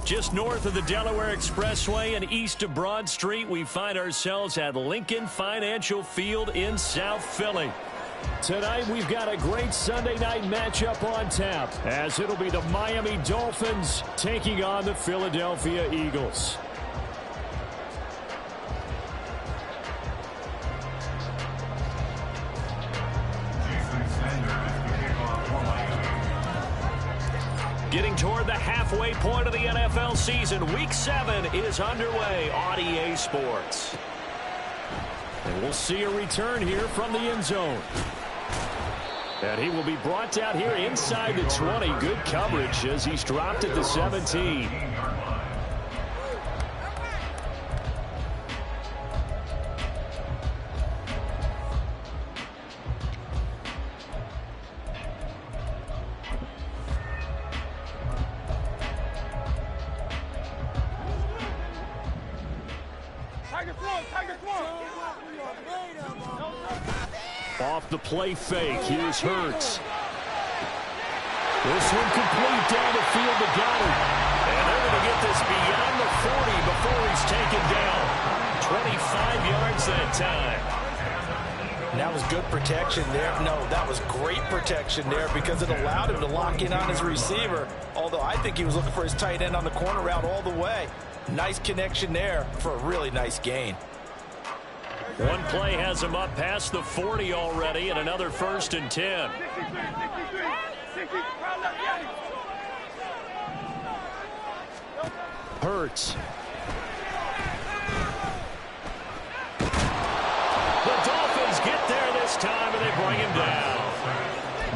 Just north of the Delaware Expressway and east of Broad Street, we find ourselves at Lincoln Financial Field in South Philly. Tonight, we've got a great Sunday night matchup on tap, as it'll be the Miami Dolphins taking on the Philadelphia Eagles. Getting toward the halfway point of the NFL season, Week 7 is underway on EA Sports. And we'll see a return here from the end zone. And he will be brought down here inside the 20. Good coverage as he's dropped at the 17. Off the play fake, here's Hurts. This one complete down the field to Goddard. And they're going to get this beyond the 40 before he's taken down. 25 yards that time. That was good protection there. No, that was great protection there because it allowed him to lock in on his receiver. Although I think he was looking for his tight end on the corner route all the way. Nice connection there for a really nice gain. One play has him up past the 40 already, and another 1st and 10. Hurts. The Dolphins get there this time, and they bring him down.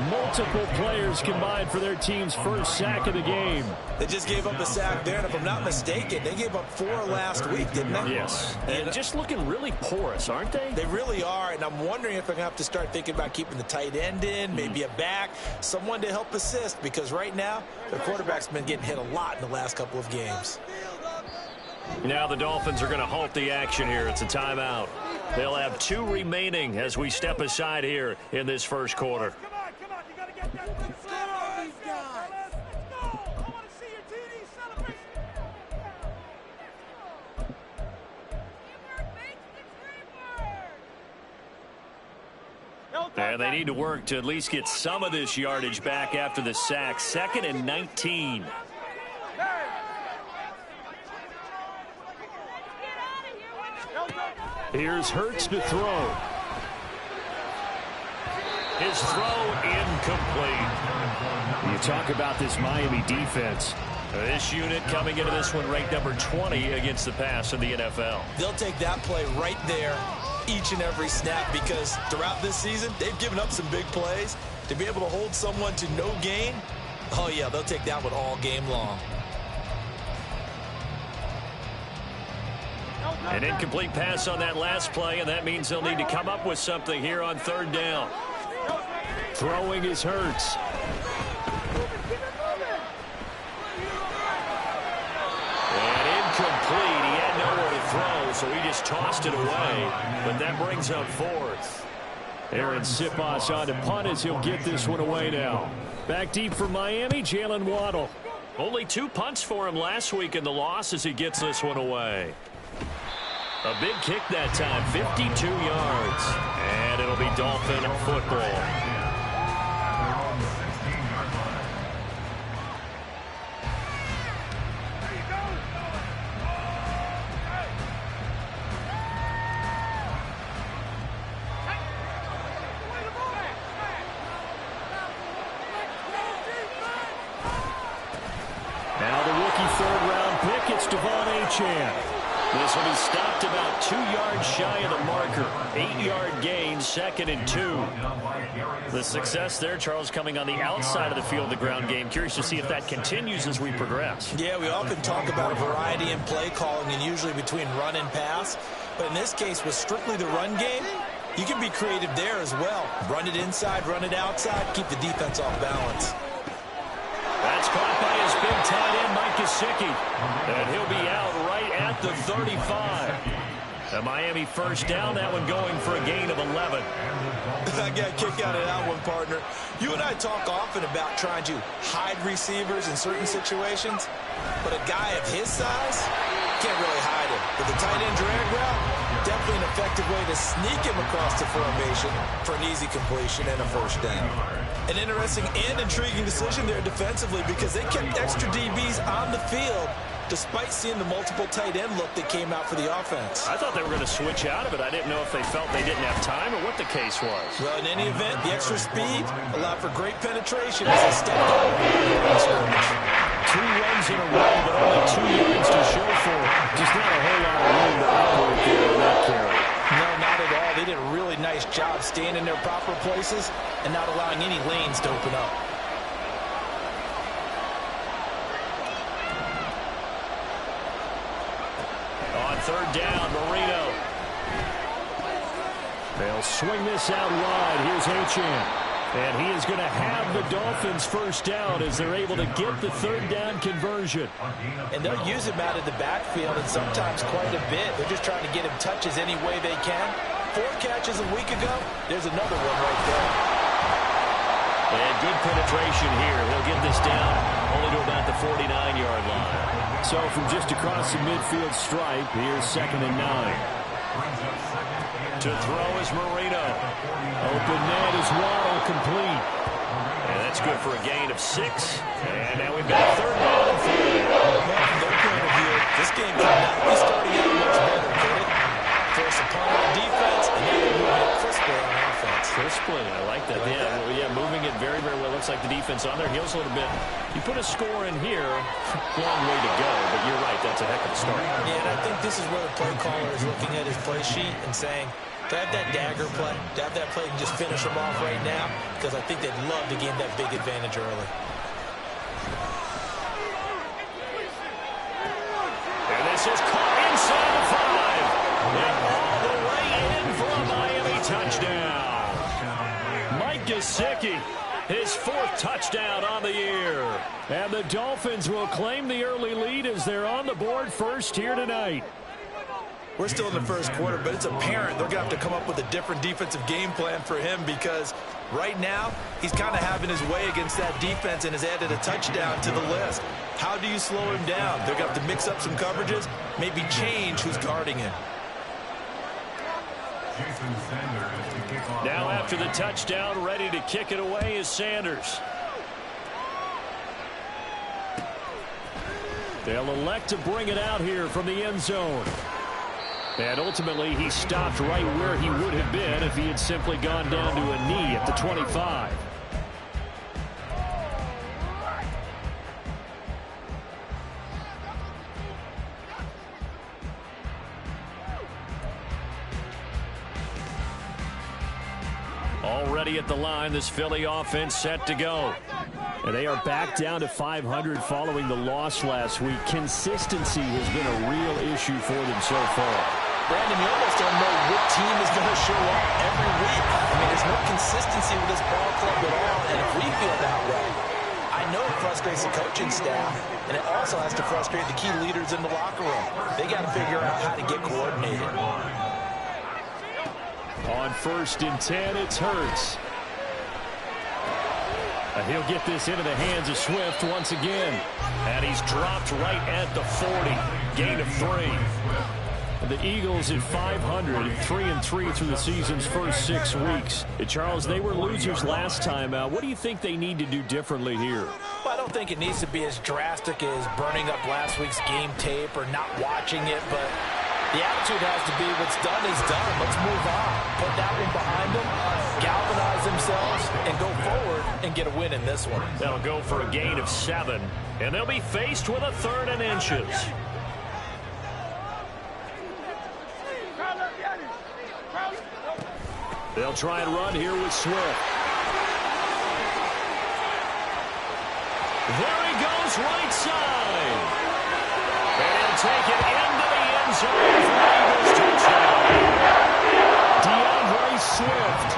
Multiple players combined for their team's first sack of the game. They just gave up a sack there, and if I'm not mistaken, they gave up 4 last week, didn't they? Yes. And just looking really porous, aren't they? They really are, and I'm wondering if they're going to have to start thinking about keeping the tight end in, maybe a back, someone to help assist, because right now, their quarterback's been getting hit a lot in the last couple of games. Now the Dolphins are going to halt the action here. It's a timeout. They'll have 2 remaining as we step aside here in this first quarter. And they need to work to at least get some of this yardage back after the sack. 2nd and 19. Here's Hurts to throw. His throw incomplete. You talk about this Miami defense. This unit coming into this one ranked number 20 against the pass in the NFL. They'll take that play right there each and every snap because throughout this season, they've given up some big plays. To be able to hold someone to no gain, oh yeah, they'll take that one all game long. An incomplete pass on that last play, and that means they'll need to come up with something here on 3rd down. Throwing is Hurts. And incomplete. He had nowhere to throw, so he just tossed it away. But that brings up 4th. Aaron Siposs on to punt as he'll get this one away now. Back deep for Miami, Jalen Waddle. Only 2 punts for him last week in the loss as he gets this one away. A big kick that time, 52 yards. And it'll be Dolphin football. Now the rookie 3rd-round pick, it's Devon Achane. This will be stopped about 2 yards shy of the marker. 8-yard gain, 2nd and 2. The success there, Charles, coming on the outside of the field, the ground game. Curious to see if that continues as we progress. Yeah, we often talk about a variety in play calling and usually between run and pass. But in this case, with strictly the run game, you can be creative there as well. Run it inside, run it outside, keep the defense off balance. That's caught by his big tight end, Mike Gesicki. And he'll be out right at the 35. A Miami first down, that one going for a gain of 11. I got a kick out of that one, partner. You and I talk often about trying to hide receivers in certain situations, but a guy of his size can't really hide him. With the tight end drag route, definitely an effective way to sneak him across the formation for an easy completion and a first down. An interesting and intriguing decision there defensively because they kept extra DBs on the field despite seeing the multiple tight end look that came out for the offense. I thought they were going to switch out of it. I didn't know if they felt they didn't have time or what the case was. Well, in any event, the extra speed allowed for great penetration as they stepped out in scrimmage. 2 runs in a row, but only 2 yards to show for it. Just not a whole lot of room to operate there in that carry. No, not at all. They did a really nice job staying in their proper places and not allowing any lanes to open up. On third down, Marino. They'll swing this out wide. Here's Achane. And he is going to have the Dolphins first down as they're able to get the third down conversion. And they'll use him out of the backfield and sometimes quite a bit. They're just trying to get him touches any way they can. 4 catches a week ago. There's another one right there. And good penetration here. He'll get this down only to about the 49-yard line. So from just across the midfield stripe, here's 2nd and 9. To throw is Marino. Open net is Waddle, complete. And that's good for a gain of 6. And now we've got a third down and 3. From their point of view, this game could not be starting out much better, could it? Force a punt on defense, and then they move it crisply on offense. Crisply, I like that. Like yeah, moving it very, very well. Looks like the defense on their heels a little bit. You put a score in here, long way to go, but you're right, that's a heck of a start. Yeah, and I think this is where the play caller is looking at his play sheet and saying, to have that dagger play, to have that play and just finish them off right now, because I think they'd love to gain that big advantage early. And this is caught inside the 5. And all the way in for a Miami touchdown. Mike Gesicki, his 4th touchdown on the year. And the Dolphins will claim the early lead as they're on the board first here tonight. We're still in the first quarter, but it's apparent they're going to have to come up with a different defensive game plan for him because right now he's kind of having his way against that defense and has added a touchdown to the list. How do you slow him down? They're going to have to mix up some coverages, maybe change who's guarding him. Now after the touchdown, ready to kick it away is Sanders. They'll elect to bring it out here from the end zone. And ultimately, he stopped right where he would have been if he had simply gone down to a knee at the 25. Already at the line, this Philly offense set to go. And they are back down to 500 following the loss last week. Consistency has been a real issue for them so far. Brandon, you almost don't know what team is going to show up every week. I mean, there's no consistency with this ball club at all, and if we feel that way, I know it frustrates the coaching staff, and it also has to frustrate the key leaders in the locker room. They got to figure out how to get coordinated. On 1st and 10, it's Hurts. And he'll get this into the hands of Swift once again. And he's dropped right at the 40. Gain of 3. The Eagles at 500, 3-3 through the season's first 6 weeks. Charles, they were losers last time out. What do you think they need to do differently here? Well, I don't think it needs to be as drastic as burning up last week's game tape or not watching it, but the attitude has to be what's done is done. Let's move on. Put that one behind them, galvanize themselves, and go forward and get a win in this one. They'll go for a gain of 7, and they'll be faced with a 3rd and inches. They'll try and run here with Swift. There he goes, right side. And he'll take it into the end zone for the Eagles touchdown. DeAndre Swift,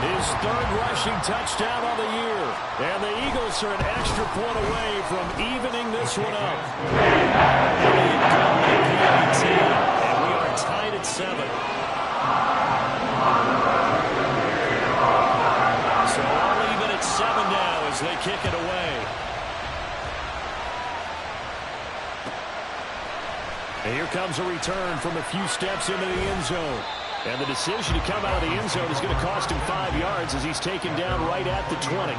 his 3rd rushing touchdown of the year. And the Eagles are an extra point away from evening this one up. And we are tied at and 7. So all even at 7 now as they kick it away. And here comes a return from a few steps into the end zone. And the decision to come out of the end zone is going to cost him 5 yards as he's taken down right at the 20.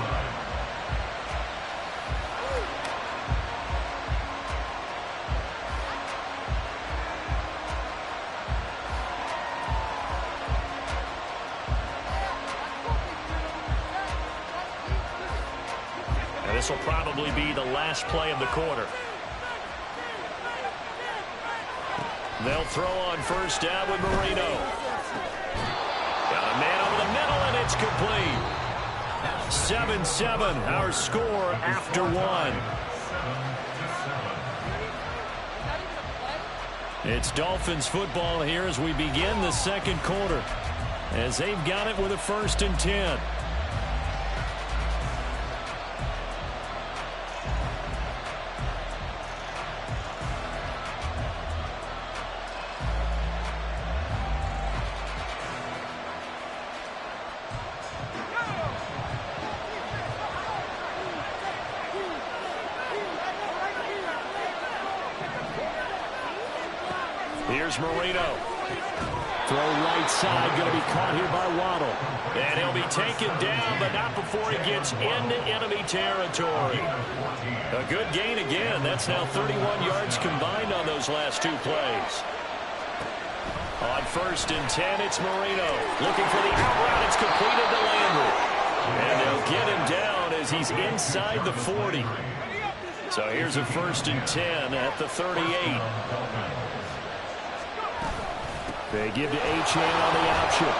And this will probably be the last play of the quarter. They'll throw on first down with Marino. Got a man over the middle, and it's complete. 7-7, our score after 1. It's Dolphins football here as we begin the second quarter, as they've got it with a 1st and 10. Here's Marino. Throw right side, going to be caught here by Waddle. And he'll be taken down, but not before he gets into enemy territory. A good gain again. That's now 31 yards combined on those last 2 plays. On 1st and 10, it's Marino. Looking for the out route. It's completed to Landry. And they'll get him down as he's inside the 40. So here's a 1st and 10 at the 38. They give to Achane on the option.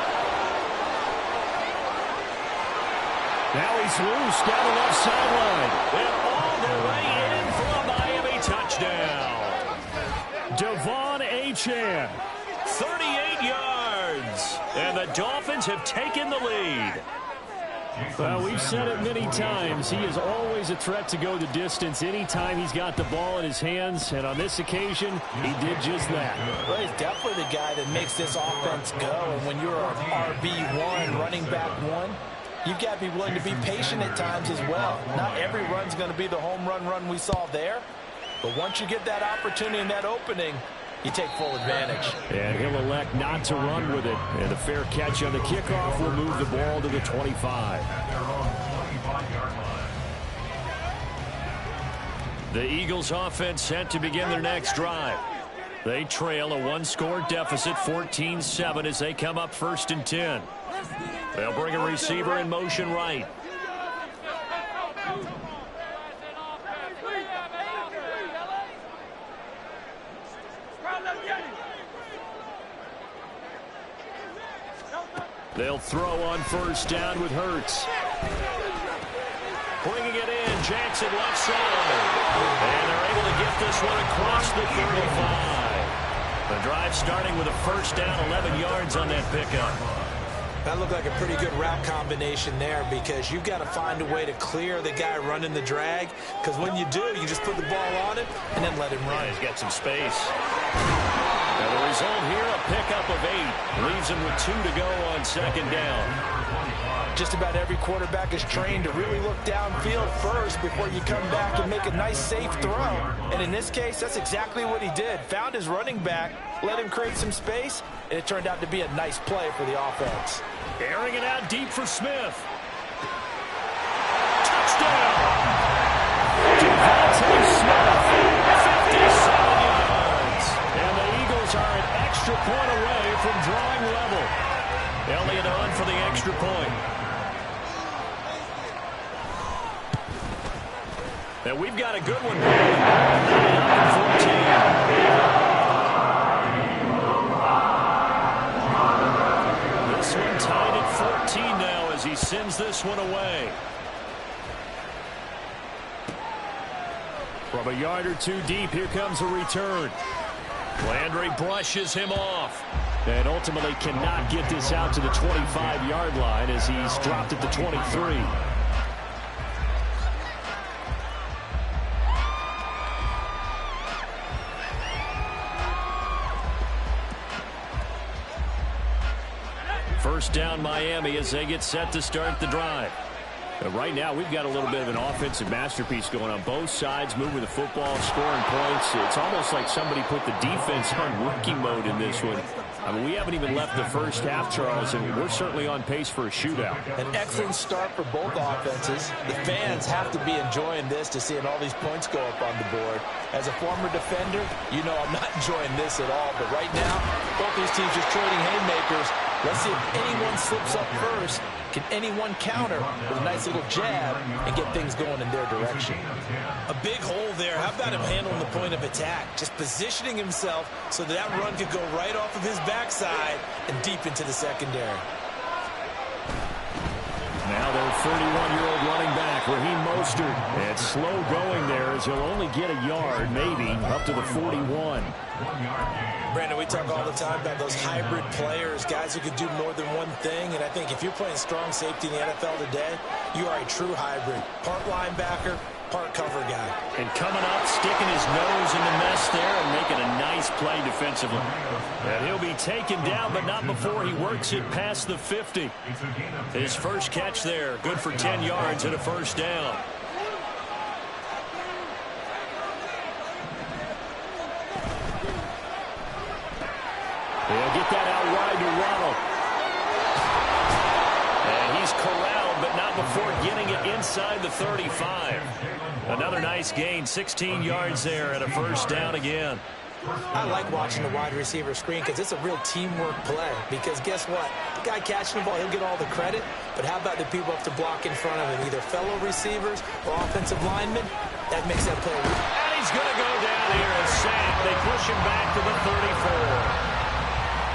Now he's loose down the left sideline. They're all the way in for a Miami touchdown. Devon Achane, 38 yards. And the Dolphins have taken the lead. Well, we've said it many times. He is always a threat to go the distance anytime he's got the ball in his hands. And on this occasion, he did just that. Well, he's definitely the guy that makes this offense go. And when you're an RB1, running back 1, you've got to be willing to be patient at times as well. Not every run's going to be the home run we saw there. But once you get that opportunity and that opening, you take full advantage. And he'll elect not to run with it. And the fair catch on the kickoff will move the ball to the 25. The Eagles offense set to begin their next drive. They trail a 1-score deficit, 14-7, as they come up 1st and 10. They'll bring a receiver in motion right. They'll throw on first down with Hurts. Bringing it in, Jackson left side. And they're able to get this one across the 35. The drive starting with a first down, 11 yards on that pickup. That looked like a pretty good route combination there because you've got to find a way to clear the guy running the drag, because when you do, you just put the ball on him and then let him run. He's got some space. And the result here, a pickup of 8. Leaves him with 2 to go on 2nd down. Just about every quarterback is trained to really look downfield first before you come back and make a nice, safe throw. And in this case, that's exactly what he did. Found his running back, let him create some space, and it turned out to be a nice play for the offense. Airing it out deep for Smith. Touchdown! DeVonta Smith, 57 yards. And the Eagles are an extra point away from drawing level. Elliott on for the extra point. And we've got a good one. 14. This one tied at 14 now as he sends this one away. From a yard or 2 deep, here comes a return. Landry brushes him off. And ultimately cannot get this out to the 25-yard line as he's dropped at the 23. First down Miami as they get set to start the drive. Right now, we've got a little bit of an offensive masterpiece going on both sides, moving the football, scoring points. It's almost like somebody put the defense on rookie mode in this one. I mean, we haven't even left the first half, Charles, and we're certainly on pace for a shootout. An excellent start for both offenses. The fans have to be enjoying this to seeing all these points go up on the board. As a former defender, you know I'm not enjoying this at all. But right now, both these teams just trading haymakers. Let's see if anyone slips up first. Can anyone counter with a nice little jab and get things going in their direction? A big hole there. How about him handling the point of attack? Just positioning himself so that run could go right off of his backside and deep into the secondary. Now their 31-year-old running back, Raheem Mostert. And slow going there as he'll only get a yard, maybe, up to the 41. Brandon, we talk all the time about those hybrid players, guys who could do more than one thing. And I think if you're playing strong safety in the NFL today, you are a true hybrid. Part linebacker, part cover guy. And coming up, sticking his nose in the mess there and making a nice play defensively. And he'll be taken down, but not before he works it past the 50. His first catch there, good for 10 yards and a first down. They'll get that out wide to Ronald. And he's corralled, but not before getting it inside the 35. Another nice gain, 16 yards there and a first down again. I like watching the wide receiver screen because it's a real teamwork play. Because guess what? The guy catching the ball, he'll get all the credit. But how about the people up to block in front of him, either fellow receivers or offensive linemen? That makes that play. And he's going to go down here and sack. They push him back to the 34.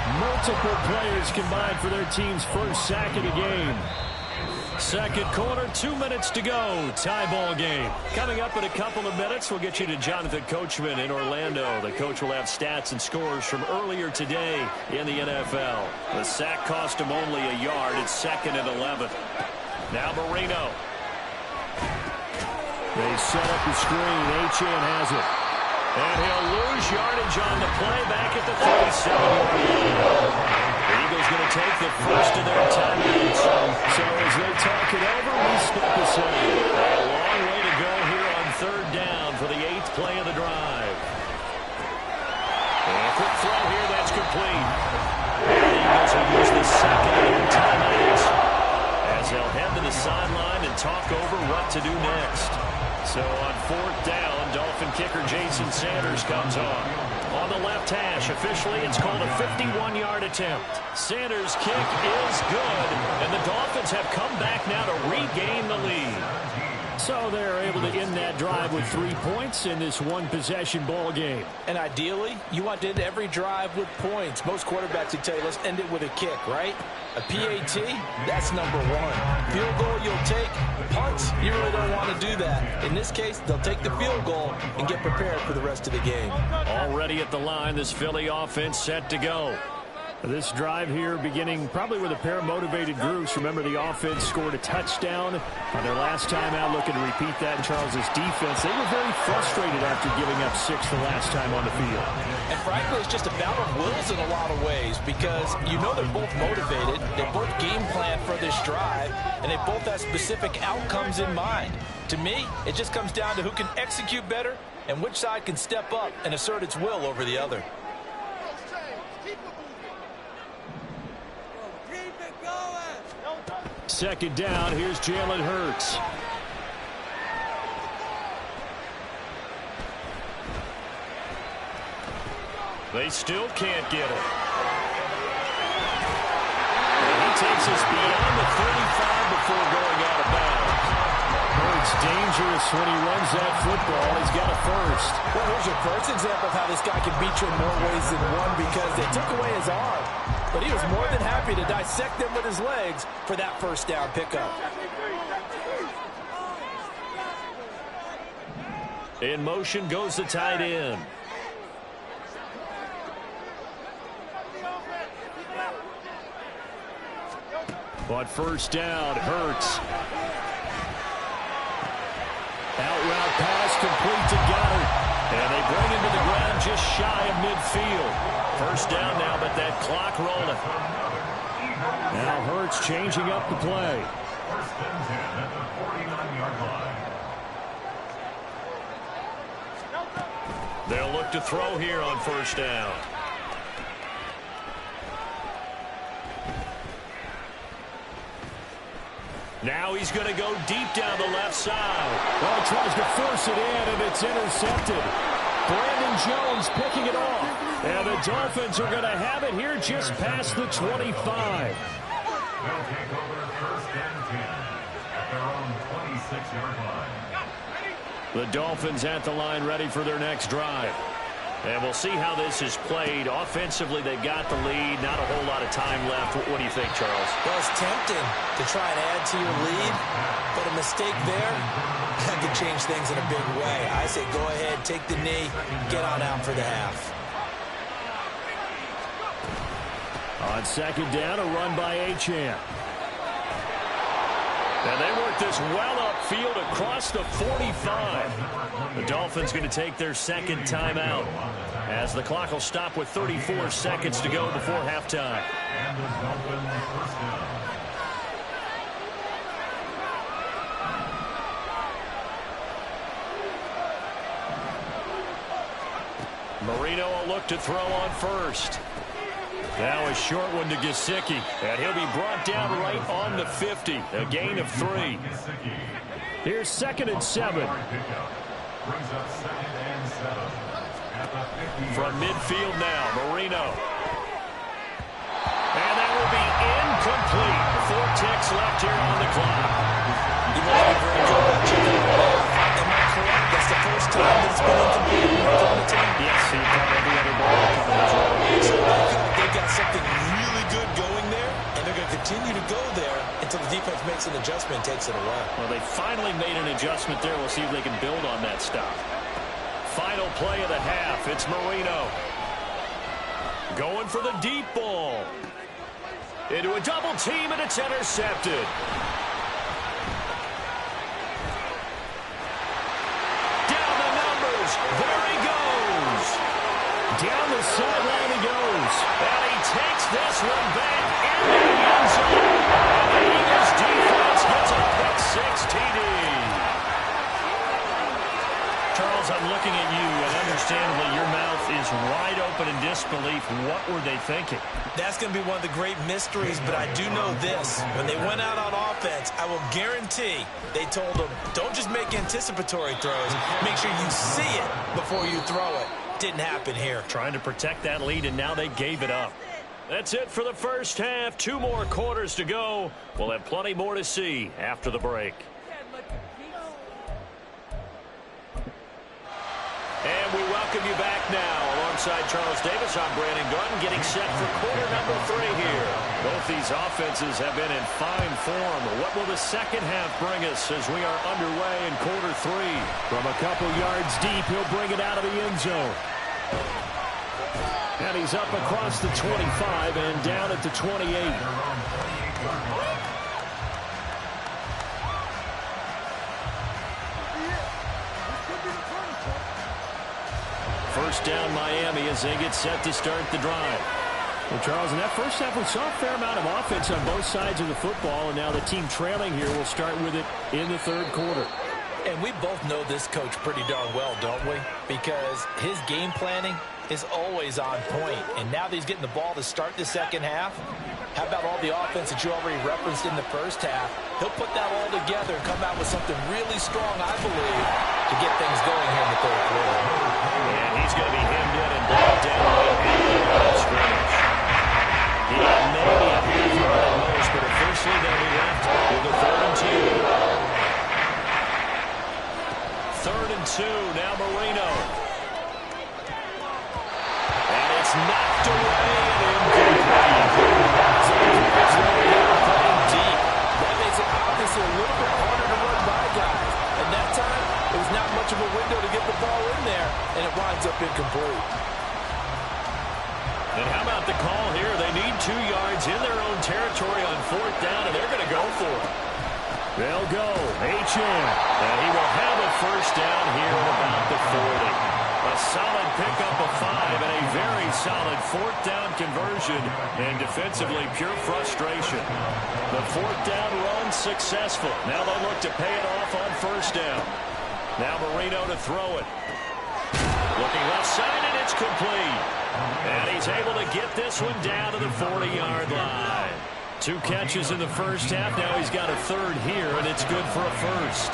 Multiple players combined for their team's first sack of the game. Second quarter, 2 minutes to go. Tie ball game. Coming up in a couple of minutes, we'll get you to Jonathan Coachman in Orlando. The coach will have stats and scores from earlier today in the NFL. The sack cost him only a yard. It's second and 11. Now Marino. They set up the screen. Achane has it. And he'll lose yardage on the play back at the 37-yard line. The Eagles going to take the first of their timeouts. So as they talk it over, we step aside. A long way to go here on third down for the 8th play of the drive. And a quick throw here, that's complete. And the Eagles will use the second of their timeouts as they'll head to the sideline and talk over what to do next. So on fourth down, Dolphin kicker Jason Sanders comes on. On the left hash, officially it's called a 51-yard attempt. Sanders' kick is good, and the Dolphins have come back now to regain the lead. So they're able to end that drive with 3 points in this one-possession ball game. And ideally, you want to end every drive with points. Most quarterbacks would tell you, let's end it with a kick, right? A PAT, that's number one. Field goal you'll take. Punts, you really don't want to do that. In this case, they'll take the field goal and get prepared for the rest of the game. Already at the line, this Philly offense set to go. This drive here beginning probably with a pair of motivated groups. Remember, the offense scored a touchdown on their last time out, looking to repeat that in Charles's defense. They were very frustrated after giving up 6 the last time on the field. And frankly, it's just a battle of wills in a lot of ways because you know they're both motivated. They both game plan for this drive, and they both have specific outcomes in mind. To me, it just comes down to who can execute better and which side can step up and assert its will over the other. Second down, here's Jalen Hurts. They still can't get it. And he takes us beyond the 35 before going out of bounds. Hurts dangerous when he runs that football. He's got a first. Well, here's your first example of how this guy can beat you in more ways than one because they took away his arm. But he was more than happy to dissect them with his legs for that first down pickup. In motion goes the tight end. But first down, Hurts. Out route pass complete to Goddard. And they bring him to the ground just shy of midfield. First down now, but that clock rolling. Now Hurts changing up the play. First and 10 at the 49-yard line. They'll look to throw here on first down. Now he's going to go deep down the left side. Well, tries to force it in, and it's intercepted. Brandon Jones picking it off. And the Dolphins are going to have it here just past the 25. They'll take over first and 10 at their own 26-yard line. The Dolphins at the line ready for their next drive. And we'll see how this is played. Offensively, they got the lead. Not a whole lot of time left. What do you think, Charles? Well, it's tempting to try and add to your lead, but a mistake there that could change things in a big way. I say go ahead, take the knee, get on out for the half. On second down, a run by Achane. And they work this well upfield across the 45. The Dolphins going to take their second timeout as the clock will stop with 34 seconds to go before halftime. And the Dolphins first down. Marino will look to throw on first. Now a short one to Gesicki, and he'll be brought down right on the 50, a gain of 3. Here's 2nd and 7. From midfield now, Marino. And that will be incomplete. 4 ticks left here on the clock. You must be very good about checking the ball. Am I correct? That's the first time that it's been incomplete from the team? Yes, he caught every other ball coming as well. So they've got something really good going there, and they're going to continue to go there until the defense makes an adjustment and takes it away. Well, they finally made an adjustment there. We'll see if they can build on that stop. Final play of the half. It's Marino. Going for the deep ball. Into a double team, and it's intercepted. Down the numbers. There he goes. Down the sideline he goes. And he takes this one back into the end zone. And the Eagles defense gets a pick 6 TD. Charles, I'm looking at you, and understandably your mouth is wide open in disbelief. What were they thinking? That's going to be one of the great mysteries, but I do know this. When they went out on offense, I will guarantee they told them, don't just make anticipatory throws. Make sure you see it before you throw it. Didn't happen here. Trying to protect that lead, and now they gave it up. That's it for the first half. 2 more quarters to go. We'll have plenty more to see after the break. And we welcome you back now. Alongside Charles Davis, I'm Brandon Gunn, getting set for quarter number 3 here. Both these offenses have been in fine form. What will the second half bring us as we are underway in quarter 3? From a couple yards deep, he'll bring it out of the end zone. And he's up across the 25 and down at the 28. First down Miami as they get set to start the drive. Well, Charles, in that first half, we saw a fair amount of offense on both sides of the football, and now the team trailing here will start with it in the third quarter. And we both know this coach pretty darn well, don't we? Because his game planning is always on point. And now that he's getting the ball to start the second half, how about all the offense that you already referenced in the first half? He'll put that all together and come out with something really strong, I believe, to get things going here in the third quarter. And he's going to be hemmed in and brought down right at the line of scrimmage. He got maybe a half yard at most, but officially they'll be left with a 3rd and 2. 3rd and 2, now Marino. And it's knocked away and incomplete. So it's playing deep. That makes it obviously a little bit harder to run by guys. And that time, it was not much of a window to get the ball in there, and it winds up incomplete. And how about the call here? They need 2 yards in their own territory on 4th down, and they're going to go for it. They'll go. Achane. And he will have a first down here at about the 40. A solid pickup of 5 and a very solid fourth down conversion. And defensively, pure frustration. The fourth down run successful. Now they look to pay it off on first down. Now Marino to throw it. Looking left side, and it's complete. And he's able to get this one down to the 40-yard line. 2 catches in the first half. Now he's got a third here, and it's good for a first.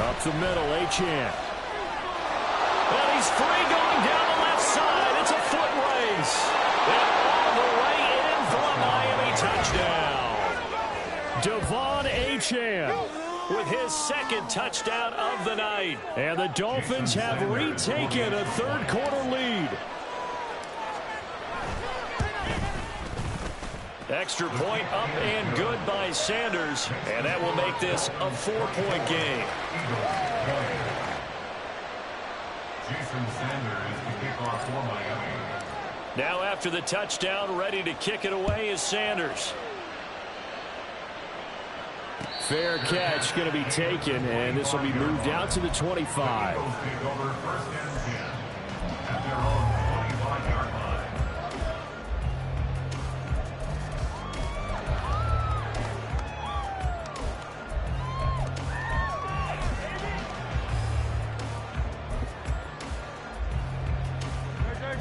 Up the middle, Achane. And he's free going down the left side. It's a foot race. And all the way in for a Miami touchdown. Devon Achane with his second touchdown of the night. And the Dolphins have retaken a third-quarter lead. Extra point up and good by Sanders. And that will make this a 4-point game. Jason Sanders, the kickoff for Miami. Now after the touchdown, ready to kick it away is Sanders. Fair catch going to be taken, and this will be moved out to the 25. Eagles take over first and 10 at their own 25-yard line.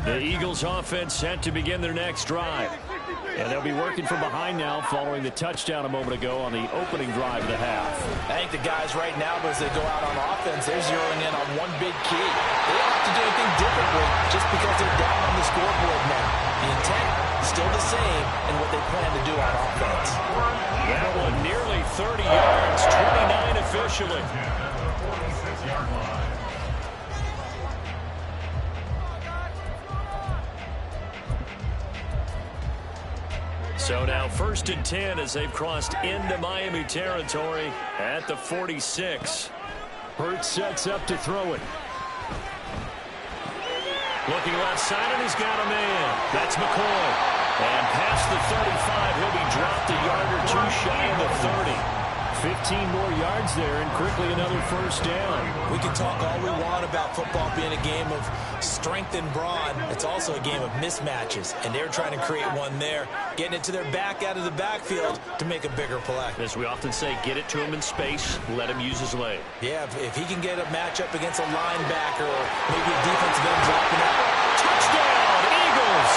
The Eagles offense set to begin their next drive. And they'll be working from behind now following the touchdown a moment ago on the opening drive of the half. I think the guys right now, as they go out on offense, they're zeroing in on one big key. They don't have to do anything differently just because they're down on the scoreboard now. The intent is still the same in what they plan to do on offense. That one nearly 30 yards, 29 officially. At the 46-yard line. So now 1st and 10 as they've crossed into Miami territory at the 46. Hurts sets up to throw it. Looking left side, and he's got a man. That's McCoy. And past the 35, he'll be dropped a yard or 2 shy of the 30. 15 more yards there, and quickly another first down. We can talk all we want about football being a game of strength and brawn. It's also a game of mismatches, and they're trying to create one there, getting it to their back out of the backfield to make a bigger play. As we often say, get it to him in space, let him use his leg. Yeah, if he can get a matchup against a linebacker or maybe a defensive end dropping out. Touchdown, Eagles!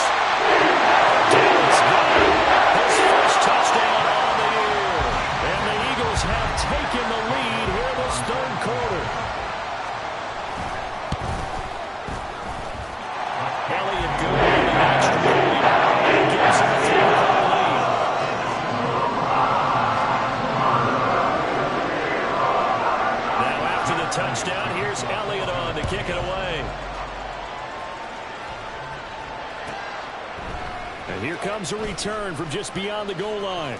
Dallas Goedert, his first touchdown on the year. And the Eagles have taken the lead here this third quarter. Elliott Gould on the extra point and gives him a 3-point lead. Now after the touchdown, here's Elliott on to kick it away. And here comes a return from just beyond the goal line.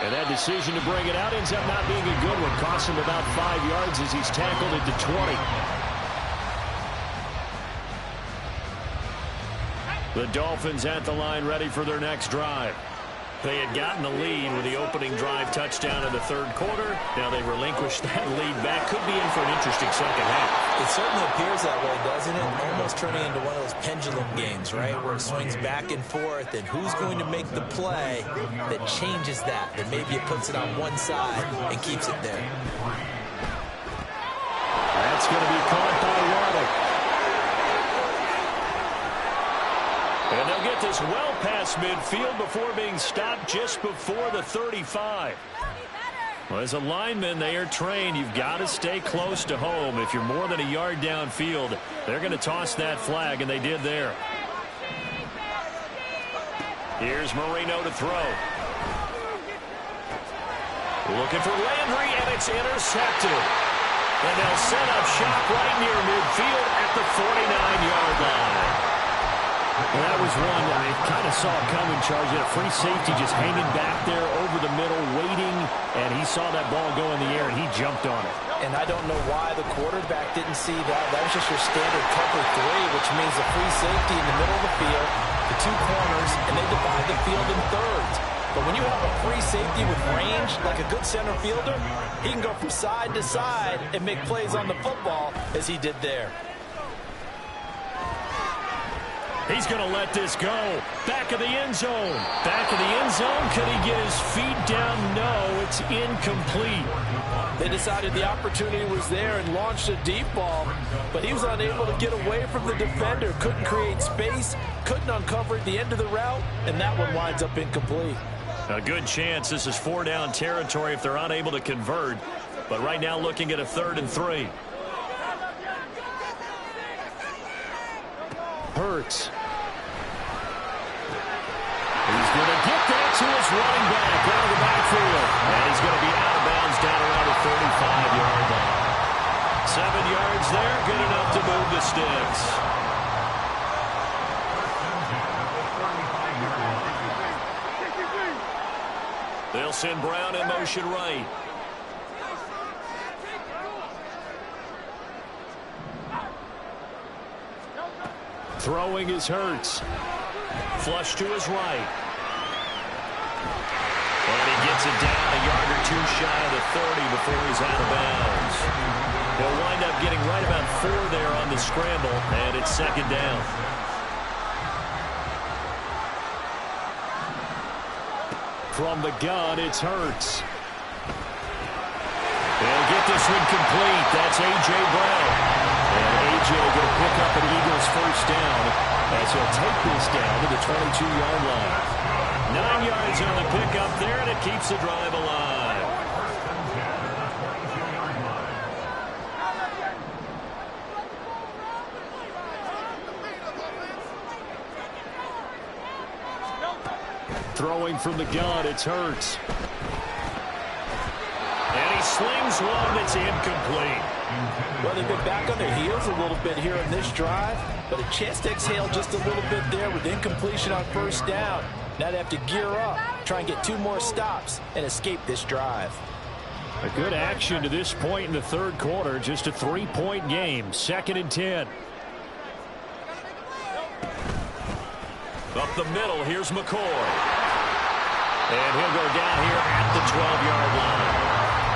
And that decision to bring it out ends up not being a good one. Costs him about 5 yards as he's tackled at the 20. The Dolphins at the line ready for their next drive. They had gotten the lead with the opening drive touchdown in the third quarter. Now they relinquished that lead back. Could be in for an interesting second half. It certainly appears that way, doesn't it? Almost turning into one of those pendulum games, right, where it swings back and forth, and who's going to make the play that changes that maybe it puts it on one side and keeps it there. That's going to be caught by Waddle. And they'll get this well past midfield before being stopped just before the 35. Well, as a lineman, they are trained. You've got to stay close to home. If you're more than a yard downfield, they're going to toss that flag, and they did there. Here's Marino to throw. Looking for Landry, and it's intercepted. And they'll set up shop right near midfield at the 49-yard line. Well, that was one that I kind of saw coming, Charge. A free safety just hanging back there over the middle, waiting, and he saw that ball go in the air, and he jumped on it. And I don't know why the quarterback didn't see that. That was just your standard cover 3, which means the free safety in the middle of the field, the 2 corners, and they divide the field in thirds. But when you have a free safety with range, like a good center fielder, he can go from side to side and make plays on the football as he did there. He's going to let this go. Back of the end zone. Back of the end zone. Could he get his feet down? No, it's incomplete. They decided the opportunity was there and launched a deep ball, but he was unable to get away from the defender. Couldn't create space, couldn't uncover at the end of the route, and that one winds up incomplete. A good chance this is 4-down territory if they're unable to convert. But right now looking at a 3rd and 3. Hurts. He's going to get that to his running back out of the backfield. And he's going to be out of bounds down around the 35-yard line. 7 yards there, good enough to move the sticks. They'll send Brown in motion right. Throwing is Hurts. Flush to his right. And he gets it down a yard or two shy of the 30 before he's out of bounds. He'll wind up getting right about 4 there on the scramble, and it's 2nd down. From the gun, it's Hurts. They'll get this one complete. That's A.J. Brown. And A.J. going to pick up an Eagles 1st down as he'll take this down to the 22-yard line. 9 yards on the pickup there, and it keeps the drive alive. Throwing from the gun, it's Hurts. And he slings one that's incomplete. Well, they've been back on their heels a little bit here in this drive, but a chance to exhale just a little bit there with incompletion on 1st down. Now they have to gear up, try and get 2 more stops, and escape this drive. A good action to this point in the 3rd quarter. Just a 3-point game. 2nd and 10. Up the middle, here's McCoy. And he'll go down here at the 12-yard line.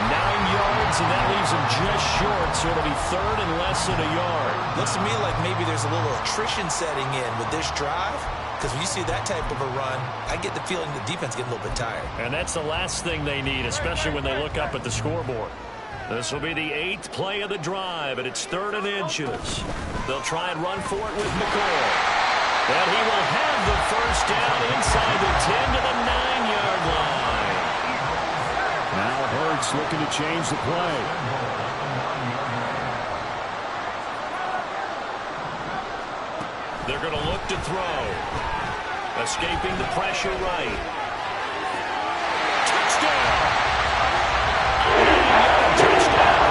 9 yards, and that leaves him just short, so it'll be 3rd and less than a yard. Looks to me like maybe there's a little attrition setting in with this drive, because when you see that type of a run, I get the feeling the defense getting a little bit tired. And that's the last thing they need, especially when they look up at the scoreboard. This will be the 8th play of the drive, and it's 3rd and inches. They'll try and run for it with McCoy. And he will have the 1st down inside the 10 to the 9-yard line. Now Hurts looking to change the play. They're going to look to throw. Escaping the pressure right. Touchdown! Touchdown!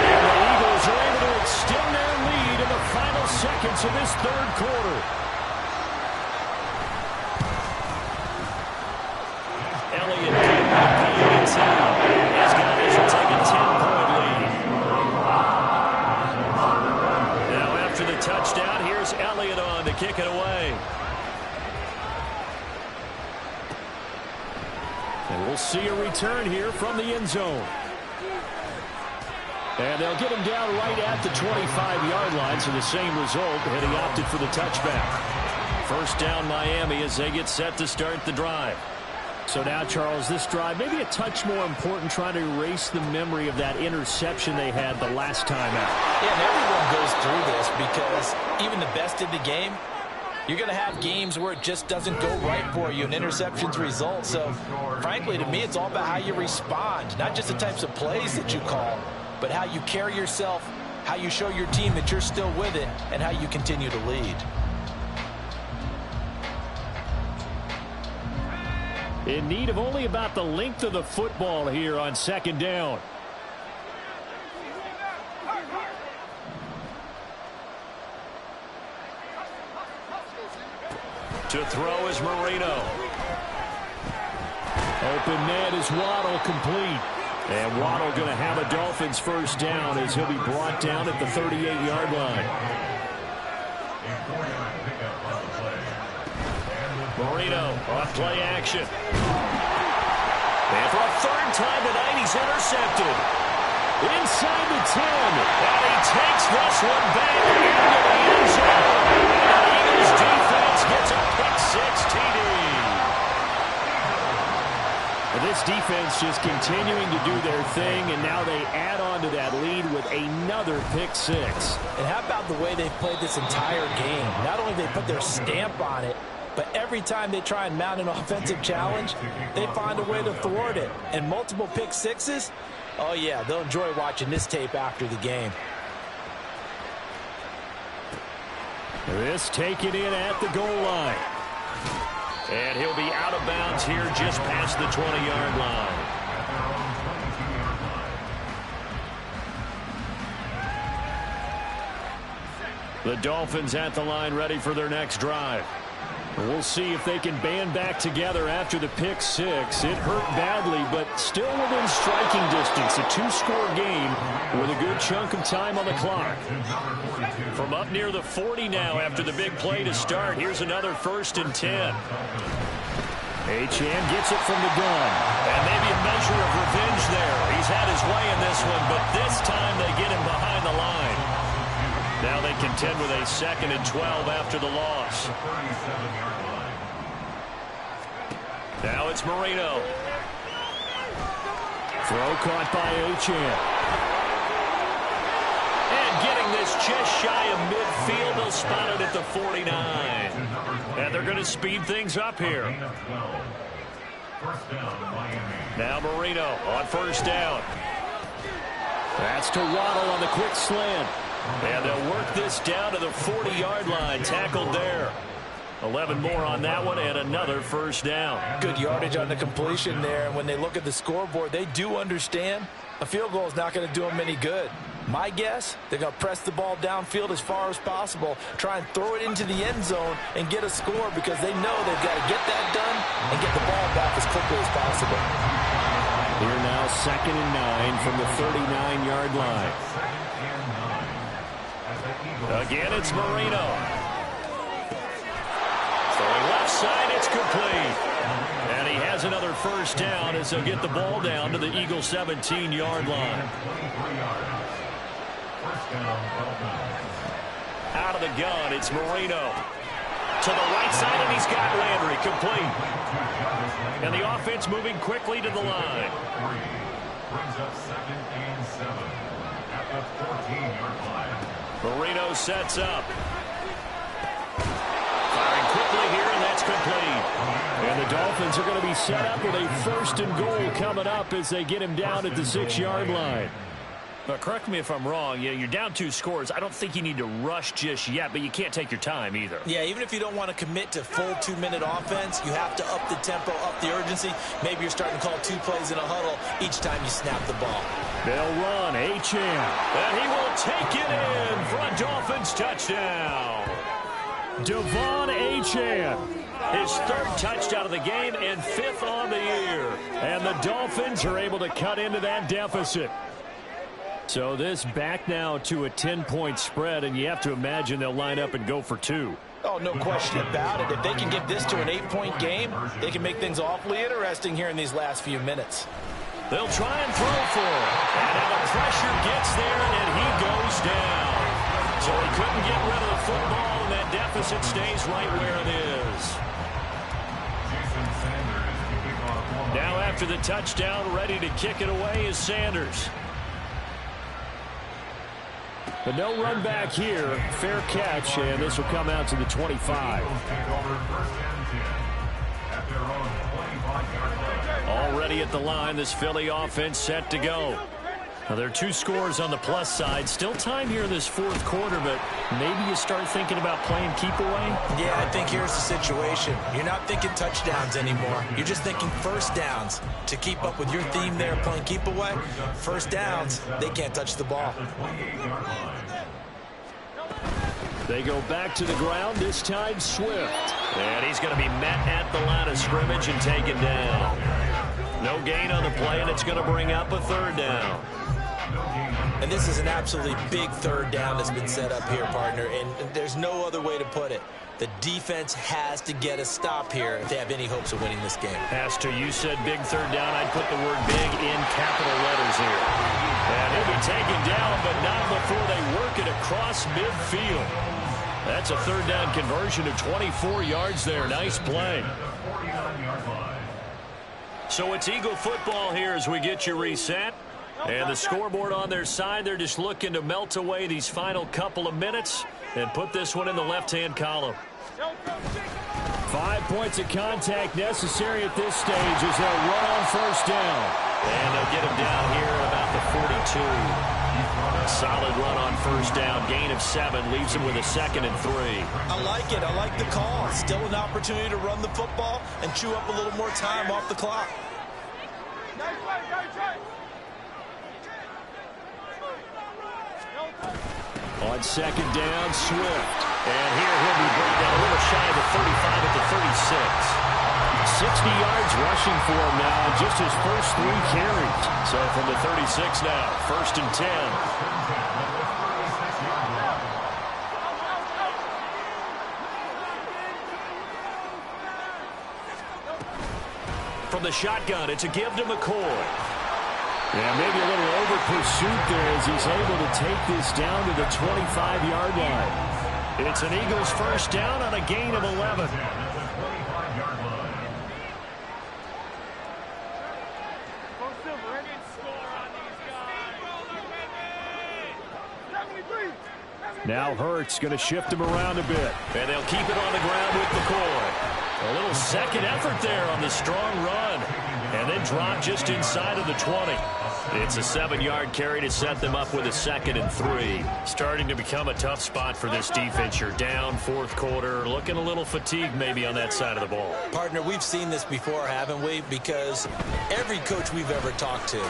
And the Eagles are able to extend their lead in the final seconds of this 3rd quarter. Elliott gets out. As guys will take a 10-point lead. Now after the touchdown, here's Elliott on to kick it away. And we'll see a return here from the end zone. And they'll get him down right at the 25-yard line, so the same result, and he opted for the touchback. 1st down Miami as they get set to start the drive. So now, Charles, this drive maybe a touch more important, trying to erase the memory of that interception they had the last time out. Yeah, and everyone goes through this because even the best in the game, you're going to have games where it just doesn't go right for you and interceptions result. So, frankly, to me, it's all about how you respond, not just the types of plays that you call, but how you carry yourself, how you show your team that you're still with it, and how you continue to lead. In need of only about the length of the football here on 2nd down. To throw is Marino. Open net is Waddle, complete. And Waddle going to have a Dolphins 1st down as he'll be brought down at the 38-yard line. Marino on play action. And for a third time tonight, he's intercepted. Inside the 10. And he takes this one back into the end zone. And the Eagles defense gets a pick-6 TD. This defense just continuing to do their thing, and now they add on to that lead with another pick-6. And how about the way they've played this entire game? Not only they put their stamp on it, but every time they try and mount an offensive challenge, they find a way to thwart it. And multiple pick-6s, oh yeah, they'll enjoy watching this tape after the game. This taken in at the goal line. And he'll be out of bounds here just past the 20-yard line. The Dolphins at the line ready for their next drive. We'll see if they can band back together after the pick-6. It hurt badly, but still within striking distance. A two-score game with a good chunk of time on the clock. From up near the 40 now after the big play to start. Here's another 1st and 10. Achane gets it from the gun. And maybe a measure of revenge there. He's had his way in this one, but this time they get him behind the line. Now they contend with a 2nd and 12 after the loss. Now it's Marino. Throw caught by Achane. And getting this just shy of midfield, they'll spot it at the 49. And they're going to speed things up here. Now Marino on 1st down. That's to Waddle on the quick slant. And they'll work this down to the 40-yard line. Tackled there. 11 more on that one and another 1st down. Good yardage on the completion there. And when they look at the scoreboard, they do understand a field goal is not going to do them any good. My guess, they're going to press the ball downfield as far as possible, try and throw it into the end zone and get a score because they know they've got to get that done and get the ball back as quickly as possible. Here now 2nd and 9 from the 39-yard line. Again, it's Marino. Throwing left side, it's complete. And he has another 1st down as they'll get the ball down to the Eagles' 17-yard line. Out of the gun, it's Marino. To the right side, and he's got Landry complete. And the offense moving quickly to the line. Brings up 2nd and 7 at the 14-yard line. Marino sets up. Firing quickly here, and that's complete. And the Dolphins are going to be set up with a 1st and goal coming up as they get him down at the 6-yard line. But correct me if I'm wrong. Yeah, you're down 2 scores. I don't think you need to rush just yet, but you can't take your time either. Yeah, even if you don't want to commit to full 2-minute offense, you have to up the tempo, up the urgency. Maybe you're starting to call 2 plays in a huddle each time you snap the ball. They'll run. Achane. And he will take it in for a Dolphins touchdown. Devon Achane. His 3rd touchdown of the game and 5th on the year. And the Dolphins are able to cut into that deficit. So this back now to a 10-point spread, and you have to imagine they'll line up and go for 2. Oh, no question about it. If they can get this to an 8-point game, they can make things awfully interesting here in these last few minutes. They'll try and throw for him. And now the pressure gets there, and he goes down. So he couldn't get rid of the football, and that deficit stays right where it is. Now after the touchdown, ready to kick it away is Sanders. But no run back here. Fair catch, and this will come out to the 25. Already at the line, this Philly offense set to go. Now, there are 2 scores on the plus side. Still time here in this 4th quarter, but maybe you start thinking about playing keep away? Yeah, I think here's the situation. You're not thinking touchdowns anymore. You're just thinking 1st downs. To keep up with your theme there, playing keep away, 1st downs, they can't touch the ball. They go back to the ground, this time Swift. And he's going to be met at the line of scrimmage and taken down. No gain on the play, and it's going to bring up a 3rd down. And this is an absolutely big third down that's been set up here, partner, and there's no other way to put it. The defense has to get a stop here if they have any hopes of winning this game. Pastor, you said big third down. I'd put the word big in capital letters here. And he'll be taken down, but not before they work it across midfield. That's a third down conversion of 24 yards there. Nice play. So it's Eagle football here as we get you reset. And the scoreboard on their side, they're just looking to melt away these final couple of minutes and put this one in the left-hand column. 5 points of contact necessary at this stage as they'll run on first down. And they'll get him down here at about the 42. A solid run on first down. Gain of 7 leaves him with a 2nd and 3. I like it. I like the call. Still an opportunity to run the football and chew up a little more time off the clock. On second down, Swift. And here he'll be brought down a little shy of the 35 at the 36. 60 yards rushing for him now on just his first 3 carries. So from the 36 now, 1st and 10. From the shotgun, it's a give to McCoy. Yeah, maybe a little over pursuit there as he's able to take this down to the 25-yard line. It's an Eagles first down on a gain of 11. Now Hurts going to shift him around a bit. And they'll keep it on the ground with McCoy. A little second effort there on the strong run. And then drop just inside of the 20. It's a 7-yard carry to set them up with a 2nd and 3. Starting to become a tough spot for this defense. You're down 4th quarter. Looking a little fatigued maybe on that side of the ball. Partner, we've seen this before, haven't we? Because every coach we've ever talked to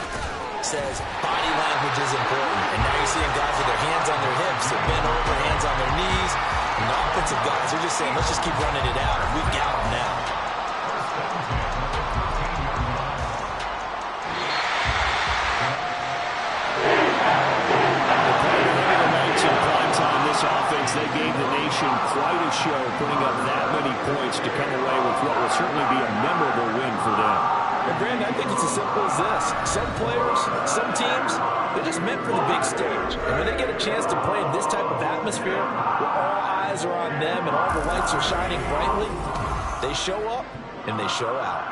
says body language is important. And now you're seeing guys with their hands on their hips. They're bent over, hands on their knees. And the offensive guys, they're just saying, let's just keep running it out. And we've got them now. Offense, they gave the nation quite a show, putting up that many points to come away with what will certainly be a memorable win for them. Well, Brandon, I think it's as simple as this. Some players, some teams, they're just meant for the big stage. And when they get a chance to play in this type of atmosphere, where all eyes are on them and all the lights are shining brightly, they show up and they show out.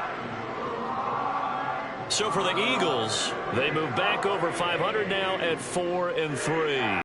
So for the Eagles, they move back over 500 now at 4 and 3.